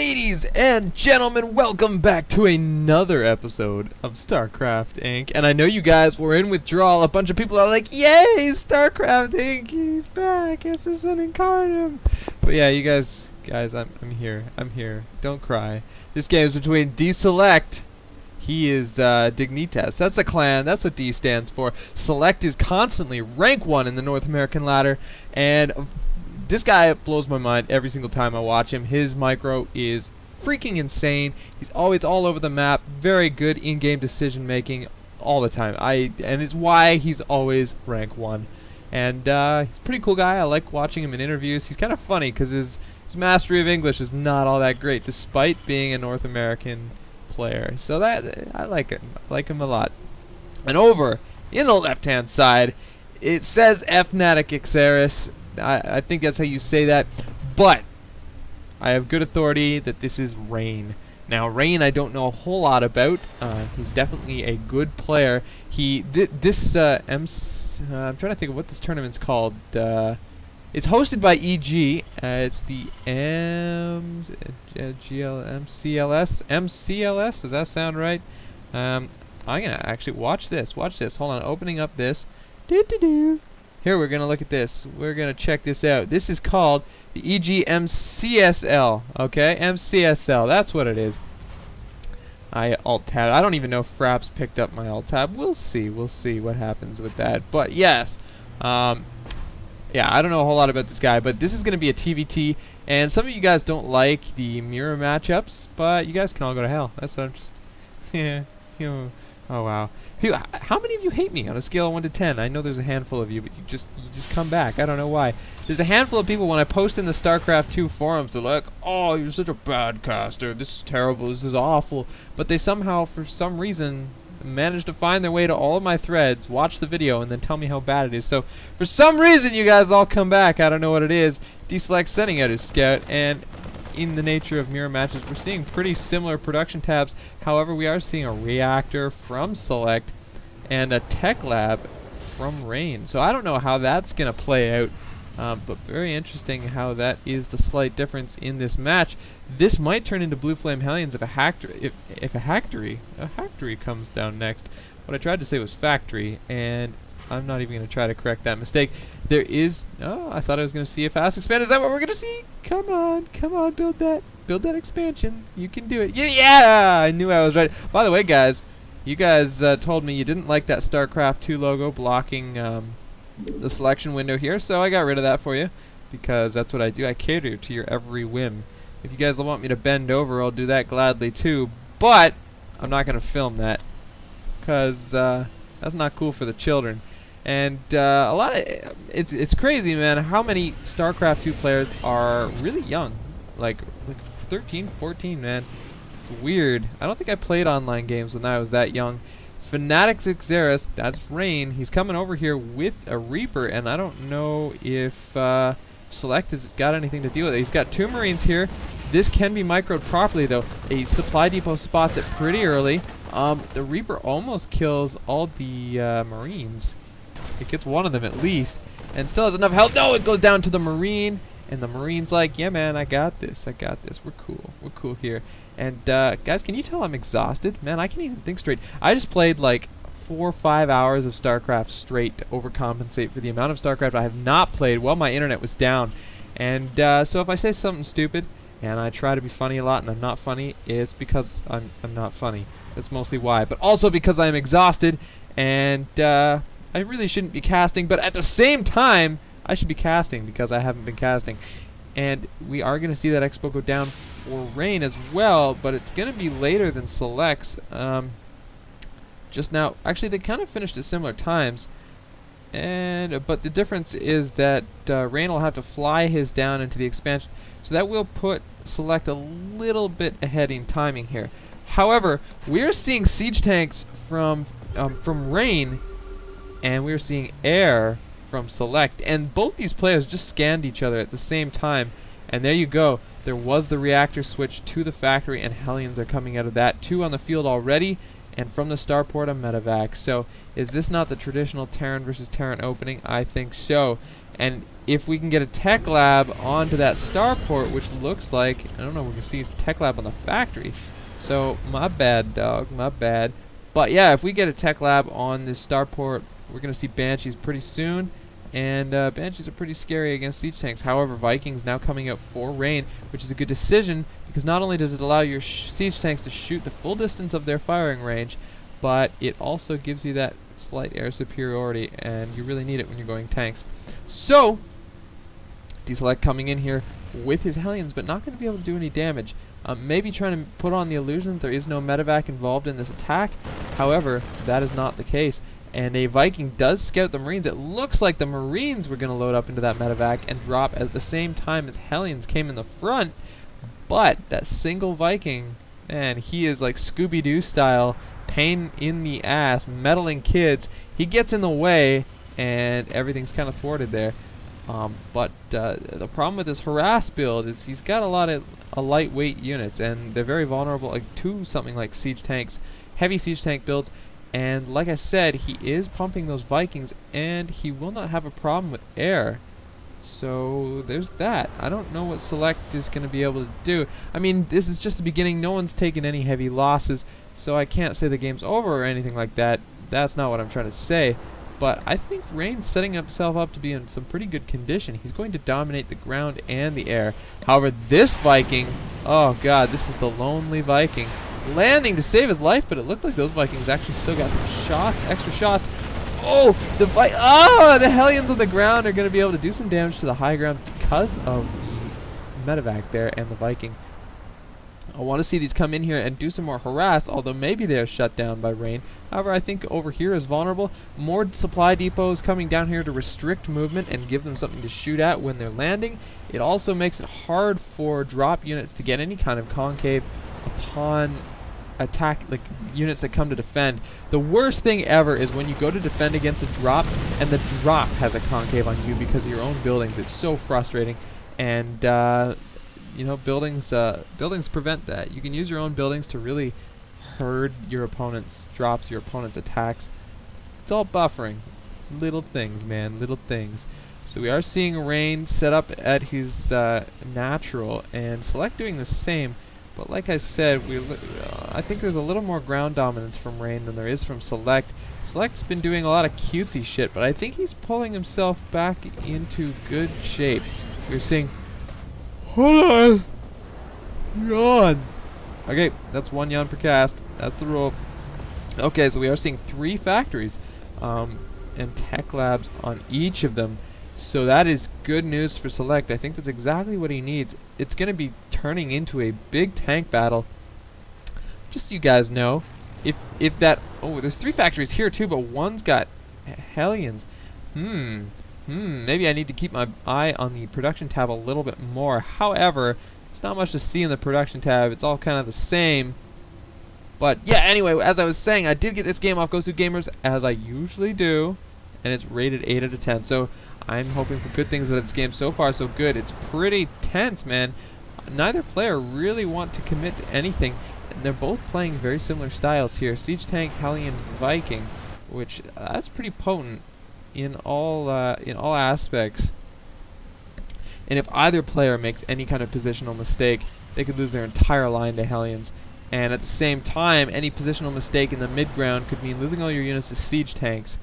Ladies and gentlemen, welcome back to another episode of StarCraft Inc. And I know you guys were in withdrawal. A bunch of people are like, yay, StarCraft Inc. He's back. This is an incarnate. But yeah, you guys, I'm here. I'm here. Don't cry. This game is between D-Select. He is Dignitas. That's a clan. That's what D stands for. Select is constantly rank 1 in the North American ladder. And this guy blows my mind every single time I watch him. His micro is freaking insane. He's always all over the map. Very good in-game decision making all the time. And it's why he's always rank 1. And he's a pretty cool guy. I like watching him in interviews. He's kind of funny because his mastery of English is not all that great, despite being a North American player. So that I like him. I like him a lot. And over in the left-hand side, it says Fnatic Xeris. I think that's how you say that, but I have good authority that this is Rain. Now, Rain I don't know a whole lot about. He's definitely a good player. I'm trying to think of what this tournament's called. It's hosted by EG. It's the MCLS. Does that sound right? I'm gonna actually watch this. Watch this. Hold on. Opening up this. Here, we're going to look at this. We're going to check this out. This is called the EG-MCSL. Okay? MCSL. That's what it is. I alt-tab. I don't even know if Fraps picked up my alt-tab. We'll see. We'll see what happens with that. But, yes. Yeah, I don't know a whole lot about this guy, but this is going to be a TVT. And some of you guys don't like the mirror matchups, but you guys can all go to hell. That's what I'm just... Yeah. Oh wow! How many of you hate me on a scale of 1 to 10? I know there's a handful of you, but you just come back. I don't know why. There's a handful of people when I post in the StarCraft 2 forums. They're like, "Oh, you're such a bad caster. This is terrible. This is awful." But they somehow, for some reason, manage to find their way to all of my threads, watch the video, and then tell me how bad it is. So for some reason, you guys all come back. I don't know what it is. D-Select sending out his scout, and in the nature of mirror matches, we're seeing pretty similar production tabs. However, we are seeing a reactor from Select and a tech lab from Rain. So I don't know how that's going to play out, but very interesting how that is the slight difference in this match. This might turn into Blue Flame Hellions if a Hactory comes down next. What I tried to say was Factory, and I'm not even going to try to correct that mistake. There is... Oh, I thought I was going to see a fast expand. Is that what we're going to see? Come on, build that expansion. You can do it. Yeah, I knew I was right. By the way, guys, you guys told me you didn't like that StarCraft 2 logo blocking the selection window here, so I got rid of that for you because that's what I do. I cater to your every whim. If you guys want me to bend over, I'll do that gladly too, but I'm not going to film that because that's not cool for the children. And a lot of it's crazy, man, how many StarCraft 2 players are really young, like 13, 14, man. It's weird. I don't think I played online games when I was that young. Fnatic Xeris, that's Rain. He's coming over here with a Reaper, and I don't know if Select has got anything to deal with it. He's got 2 Marines here. This can be microed properly, though. A supply depot spots it pretty early. The Reaper almost kills all the Marines. It gets one of them at least, and still has enough health. No, it goes down to the Marine, and the Marine's like, yeah, man, I got this. We're cool here. And guys, can you tell I'm exhausted? Man, I can't even think straight. I just played like 4 or 5 hours of StarCraft straight to overcompensate for the amount of StarCraft I have not played while my internet was down. And so if I say something stupid, and I try to be funny a lot, and I'm not funny, it's because I'm not funny. That's mostly why. But also because I'm exhausted, and I really shouldn't be casting, but at the same time, I should be casting because I haven't been casting. And we are going to see that expo go down for Rain as well, but it's going to be later than Select's. Just now, actually, they kind of finished at similar times. But the difference is that Rain will have to fly his down into the expansion, so that will put Select a little bit ahead in timing here. However, we're seeing siege tanks from Rain, and we're seeing air from Select, and both these players just scanned each other at the same time, and there you go. There was the reactor switch to the factory, and Hellions are coming out of that. 2 on the field already, and from the starport a medevac. So is this not the traditional Terran versus Terran opening? I think so. And if we can get a tech lab onto that starport, which looks like, I don't know, we're going to see tech lab on the factory. So, my bad, dog, my bad. But yeah, if we get a tech lab on this starport, we're going to see Banshees pretty soon. And Banshees are pretty scary against siege tanks. However, Vikings now coming out for rain, which is a good decision because not only does it allow your siege tanks to shoot the full distance of their firing range, but it also gives you that slight air superiority, and you really need it when you're going tanks. So, Deselect coming in here with his Hellions, but not going to be able to do any damage. Maybe trying to put on the illusion that there is no medevac involved in this attack. However, that is not the case. And a Viking does scout the Marines. It looks like the Marines were going to load up into that medevac and drop at the same time as Hellions came in the front. But that single Viking, man, he is like Scooby-Doo style, pain in the ass, meddling kids. He gets in the way, and everything's kind of thwarted there. But the problem with his harass build is he's got a lot of lightweight units, and they're very vulnerable to something like siege tanks, heavy siege tank builds. And like I said, he is pumping those Vikings, and he will not have a problem with air. So there's that. I don't know what Select is going to be able to do. I mean, this is just the beginning. No one's taken any heavy losses, so I can't say the game's over or anything like that. That's not what I'm trying to say. But I think Rain's setting himself up to be in some pretty good condition. He's going to dominate the ground and the air. However, this Viking, oh god, this is the lonely Viking, landing to save his life, but it looked like those Vikings actually still got some shots, extra shots. Oh, the Hellions on the ground are going to be able to do some damage to the high ground because of the medevac there and the Viking. I want to see these come in here and do some more harass, although maybe they're shut down by rain. However, I think over here is vulnerable. More supply depots coming down here to restrict movement and give them something to shoot at when they're landing. It also makes it hard for drop units to get any kind of concave upon attack, like units that come to defend. The worst thing ever is when you go to defend against a drop and the drop has a concave on you because of your own buildings. It's so frustrating. And you know, buildings prevent that. You can use your own buildings to really herd your opponent's drops, your opponent's attacks. It's all buffering. Little things, man, little things. So we are seeing Rain set up at his natural, and Select doing the same. But like I said, I think there's a little more ground dominance from Rain than there is from Select. Select's been doing a lot of cutesy shit, but I think he's pulling himself back into good shape. We're seeing... Hold on! Yawn! Okay, that's 1 yawn per cast. That's the rule. Okay, so we are seeing 3 factories and tech labs on each of them. So that is good news for Select. I think that's exactly what he needs. It's going to be turning into a big tank battle. Just so you guys know, if that... Oh, there's 3 factories here too, but one's got Hellions. Maybe I need to keep my eye on the production tab a little bit more. However, there's not much to see in the production tab. It's all kind of the same. But yeah, anyway, as I was saying, I did get this game off Ghost of Gamers, as I usually do, and it's rated 8 out of 10. So I'm hoping for good things out of this game. So far, so good. It's pretty tense, man. Neither player really want to commit to anything, and they're both playing very similar styles here. Siege Tank, Hellion, Viking, which that's pretty potent in all aspects. And if either player makes any kind of positional mistake, they could lose their entire line to Hellions. And at the same time, any positional mistake in the mid-ground could mean losing all your units to siege tanks.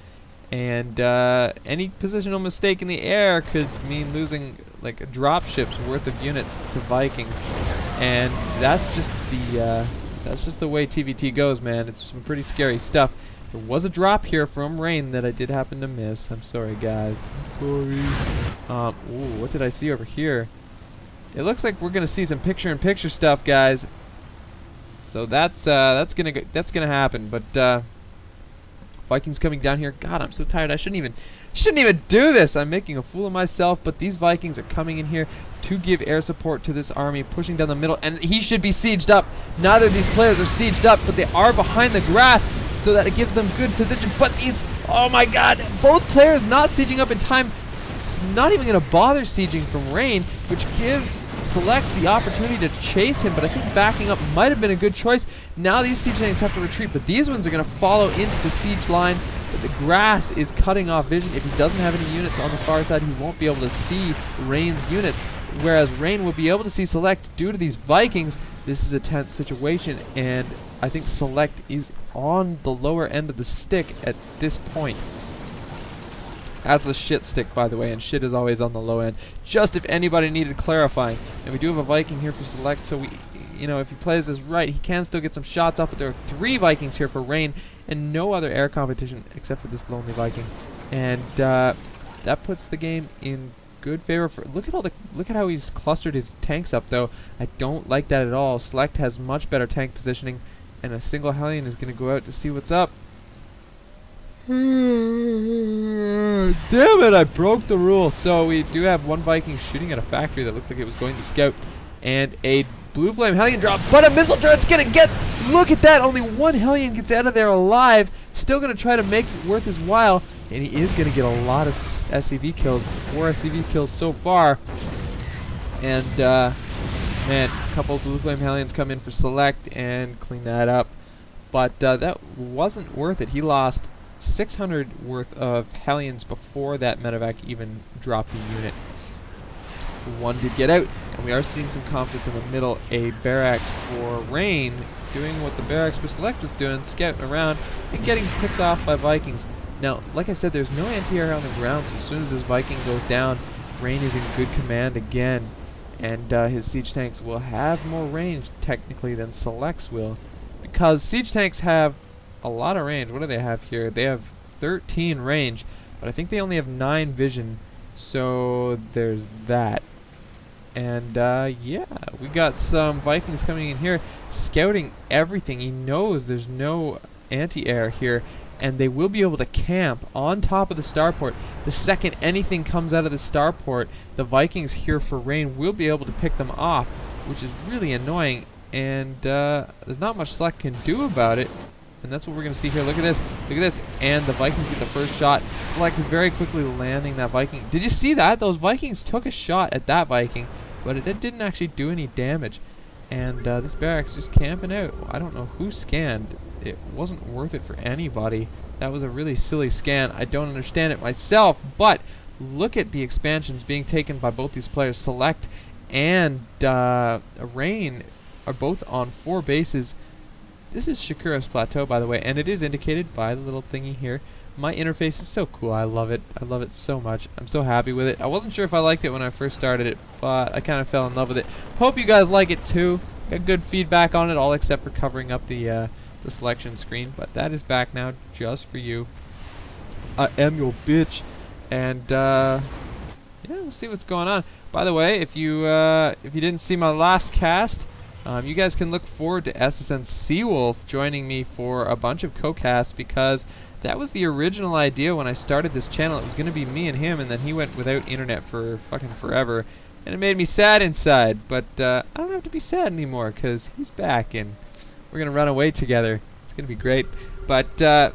And any positional mistake in the air could mean losing like a drop ship's worth of units to Vikings. And that's just the way TVT goes, man. It's some pretty scary stuff. There was a drop here from Rain that I did happen to miss. I'm sorry, guys. I'm sorry. Ooh, what did I see over here? It looks like we're gonna see some picture-in-picture stuff, guys. So that's gonna happen. But Vikings coming down here. God, I'm so tired. I shouldn't even do this. I'm making a fool of myself. But these Vikings are coming in here to give air support to this army, pushing down the middle, and he should be sieged up. Neither of these players are sieged up, but they are behind the grass, so that it gives them good position. But these, oh my god, both players not sieging up in time. It's not even going to bother sieging from Rain, which gives Select the opportunity to chase him, but I think backing up might have been a good choice. Now these siege tanks have to retreat, but these ones are going to follow into the siege line but the grass is cutting off vision. If he doesn't have any units on the far side, he won't be able to see Rain's units, whereas Rain will be able to see Select due to these Vikings. This is a tense situation, and I think Select is on the lower end of the stick at this point. That's the shit stick, by the way, and shit is always on the low end. Just if anybody needed clarifying. And we do have a Viking here for Select, so if he plays this right, he can still get some shots off, but there are 3 Vikings here for Rain, and no other air competition except for this lonely Viking. And that puts the game in good favor for. Look at how he's clustered his tanks up, though. I don't like that at all. Select has much better tank positioning, and a single Hellion is going to go out to see what's up. Damn it, I broke the rule. So we do have 1 Viking shooting at a factory that looks like it was going to scout, and a blue flame Hellion drop, but a missile turret's gonna get. Look at that, only 1 Hellion gets out of there alive. Still gonna try to make it worth his while, and he is gonna get a lot of SCV kills. 4 SCV kills so far. And man, a couple of blue flame Hellions come in for Select and clean that up, but that wasn't worth it. He lost 600 worth of Hellions before that medevac even dropped the unit. 1 did get out, and we are seeing some conflict in the middle. A barracks for Rain doing what the barracks for Select was doing, scouting around and getting picked off by Vikings. Now, like I said, there's no anti-air on the ground, so as soon as this Viking goes down, Rain is in good command again, and his siege tanks will have more range technically than Select's will, because siege tanks have a lot of range. What do they have here? They have 13 range, but I think they only have 9 vision, so there's that. And yeah, we got some Vikings coming in here, scouting everything. He knows there's no anti-air here, and they will be able to camp on top of the starport. The second anything comes out of the starport, the Vikings here for Rain will be able to pick them off, which is really annoying, and there's not much Select can do about it. And that's what we're going to see here. Look at this. Look at this. And the Vikings get the first shot. Select very quickly landing that Viking. Did you see that? Those Vikings took a shot at that Viking, but it didn't actually do any damage. And this barracks just camping out. I don't know who scanned. It wasn't worth it for anybody. That was a really silly scan. I don't understand it myself, but look at the expansions being taken by both these players. Select and Rain are both on 4 bases. This is Shakura's Plateau, by the way, and it is indicated by the little thingy here. My interface is so cool. I love it. I love it so much. I'm so happy with it. I wasn't sure if I liked it when I first started it, but I kind of fell in love with it. Hope you guys like it too. Got good feedback on it, all except for covering up the selection screen, but that is back now just for you. I am your bitch. And yeah, we'll see what's going on. By the way, if you didn't see my last cast, you guys can look forward to SSN Seawolf joining me for a bunch of co-casts, because that was the original idea when I started this channel. It was going to be me and him, and then he went without internet for fucking forever, and it made me sad inside. But I don't have to be sad anymore, because he's back, and we're going to run away together. It's going to be great. But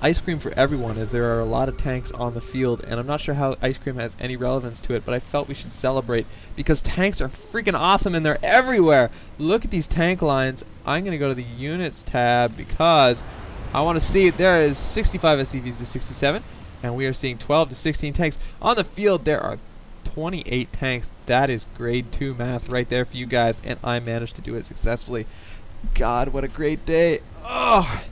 ice cream for everyone, as there are a lot of tanks on the field, and I'm not sure how ice cream has any relevance to it, but I felt we should celebrate, because tanks are freaking awesome and they're everywhere. Look at these tank lines. I'm going to go to the units tab because I want to see it. There is 65 SCVs to 67, and we are seeing 12 to 16 tanks. On the field, there are 28 tanks. That is grade 2 math right there for you guys, and I managed to do it successfully. God, what a great day. Oh.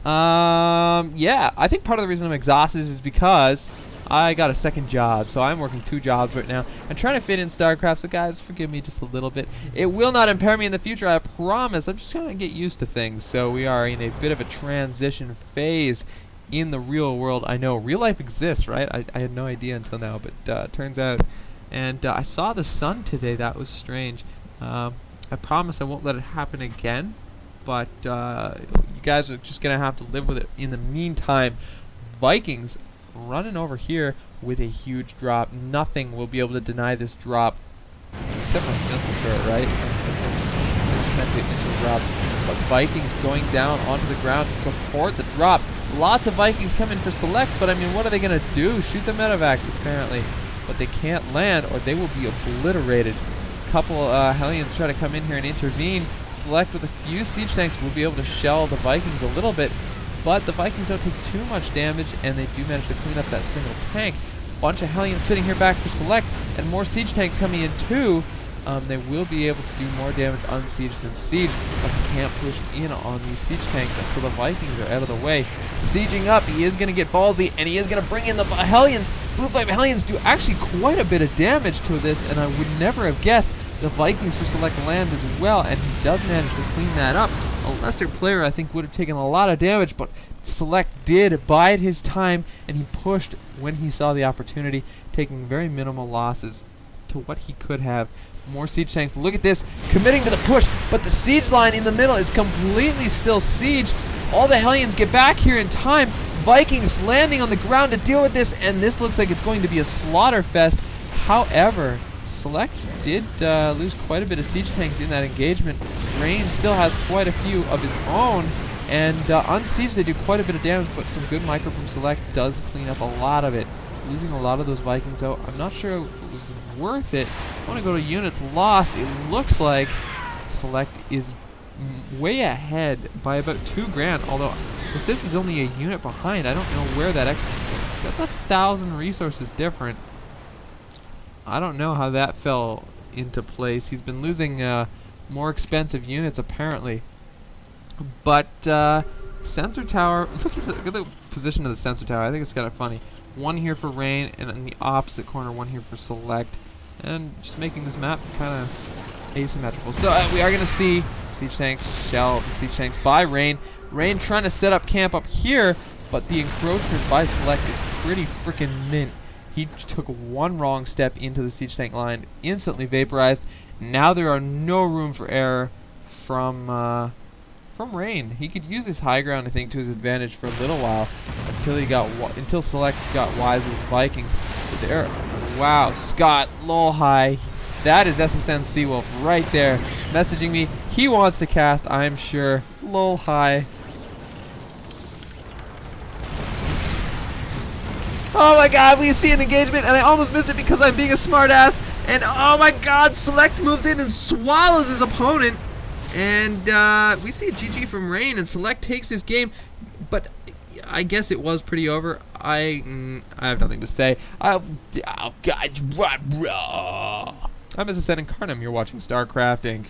Yeah, I think part of the reason I'm exhausted is because I got a second job, so I'm working 2 jobs right now. I'm trying to fit in StarCraft, so guys, forgive me just a little bit. It will not impair me in the future, I promise. I'm just trying to get used to things, so we are in a bit of a transition phase in the real world. I know, real life exists, right? I had no idea until now, but turns out. And I saw the sun today. That was strange. I promise I won't let it happen again. But you guys are just going to have to live with it. In the meantime, Vikings running over here with a huge drop. Nothing will be able to deny this drop, except for missile turret, right? Things tend to interrupt. But Vikings going down onto the ground to support the drop. Lots of Vikings coming for Select, but I mean, what are they going to do? Shoot the medevacs, apparently. But they can't land, or they will be obliterated. A couple Hellions try to come in here and intervene. Select with a few siege tanks will be able to shell the Vikings a little bit, but the Vikings don't take too much damage, and they do manage to clean up that single tank. Bunch of Hellions sitting here back for Select, and more siege tanks coming in too. They will be able to do more damage unsieged than siege, but he can't push in on these siege tanks until the Vikings are out of the way. Sieging up, he is going to get ballsy, and he is going to bring in the Hellions. Blue Flame Hellions do actually quite a bit of damage to this, and I would never have guessed the Vikings for Select land as well, and he does manage to clean that up. A lesser player, I think, would have taken a lot of damage, but Select did bide his time, and he pushed when he saw the opportunity, taking very minimal losses to what he could have. More siege tanks. Look at this, committing to the push, but the siege line in the middle is completely still sieged. All the Hellions get back here in time. Vikings landing on the ground to deal with this, and this looks like it's going to be a slaughter fest. However, Select did lose quite a bit of siege tanks in that engagement. Rain still has quite a few of his own, and on siege they do quite a bit of damage, but some good micro from Select does clean up a lot of it. Losing a lot of those Vikings though, I'm not sure if it was worth it. I want to go to units lost. It looks like Select is way ahead by about 2 grand, although Assist is only a unit behind. I don't know where that extra, that's 1,000 resources different. I don't know how that fell into place. He's been losing more expensive units apparently. But sensor tower, look at the position of the sensor tower. I think it's kind of funny. One here for Rain, and in the opposite corner, one here for Select, and just making this map kind of asymmetrical. So we are going to see siege tanks shell the siege tanks by Rain. Rain trying to set up camp up here, but the encroachment by Select is pretty freaking mint. He took one wrong step into the siege tank line, instantly vaporized. Now there are no room for error from Rain. He could use his high ground, I think, to his advantage for a little while until Select got wise with his Vikings. But there, wow, Scott, lol high. That is SSN Seawolf right there, messaging me. He wants to cast, I'm sure. Lol high. Oh my god, we see an engagement, and I almost missed it because I'm being a smartass. And oh my god, Select moves in and swallows his opponent. And we see a GG from Rain, and Select takes this game, but I guess it was pretty over. I have nothing to say. I'm SSN Incarnum. You're watching StarCraft Inc.